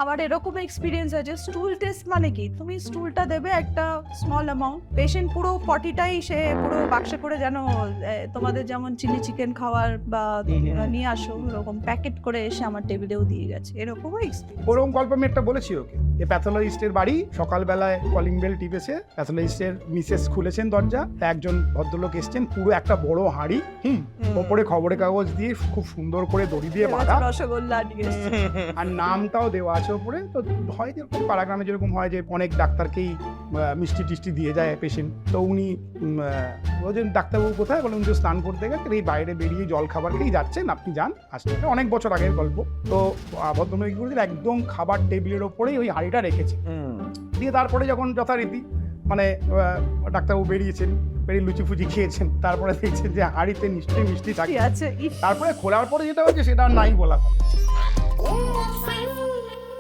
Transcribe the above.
আমার এরকম এক্সপিরিয়েন্স আছে, স্টুল টেস্ট মানে কি, তুমি স্টুলটা দেবে একটা স্মল অ্যামাউন্ট, পেশেন্ট পুরো পটিটাই সে পুরো বাক্সে করে, যেন তোমাদের যেমন চিলি চিকেন খাওয়ার বা নিয়ে আসো ওরকম প্যাকেট করে এসে আমার টেবিলেও দিয়ে গেছে, এরকমও এক্সপিরিয়েন্স। ওরকম গল্প আমি একটা বলেছি ওকে, যে প্যাথোলজিস্টের বাড়ি, সকালবেলায় কলিং বেল টিপেছে, প্যাথোলজিস্টের মিসেস খুলেছেন দরজা, একজন ভদ্রলোক এসছেন, পুরো একটা বড় হাঁড়ি, ওপরে খবরের কাগজ দিয়ে খুব সুন্দর করে দড়ি দিয়ে বাঁধা, রসগোল্লা নিয়ে এসছে। আর নামটাও দেওয়া আছে ওপরে। তো হয় যেরকম পাড়াগ্রামে যেরকম হয় যে অনেক ডাক্তারকেই মিষ্টি টিষ্টি দিয়ে যায় পেশেন্ট, তো উনি বলছেন ডাক্তারবাবু কোথায়, বলে উনি তো স্নান করতে গেছেন, এই বাইরে বেরিয়ে জল খাবার খেয়েই যাচ্ছেন, আপনি যান আসতে। অনেক বছর আগের গল্প। তো ভদ্রলোক করেছেন, একদম খাবার টেবিলের ওপরেই ওই হাঁড়িটা রেখেছে। দিয়ে তারপরে যখন যথারীতি মানে ডাক্তারবাবু বেরিয়েছেন, বেরিয়ে লুচি ফুচি খেয়েছেন, তারপরে দেখছেন যে হাঁড়িতে নিশ্চয়ই মিষ্টি থাকে। আছে তারপরে খোলার পরে যেটা হচ্ছে সেটা আর নাই বলা।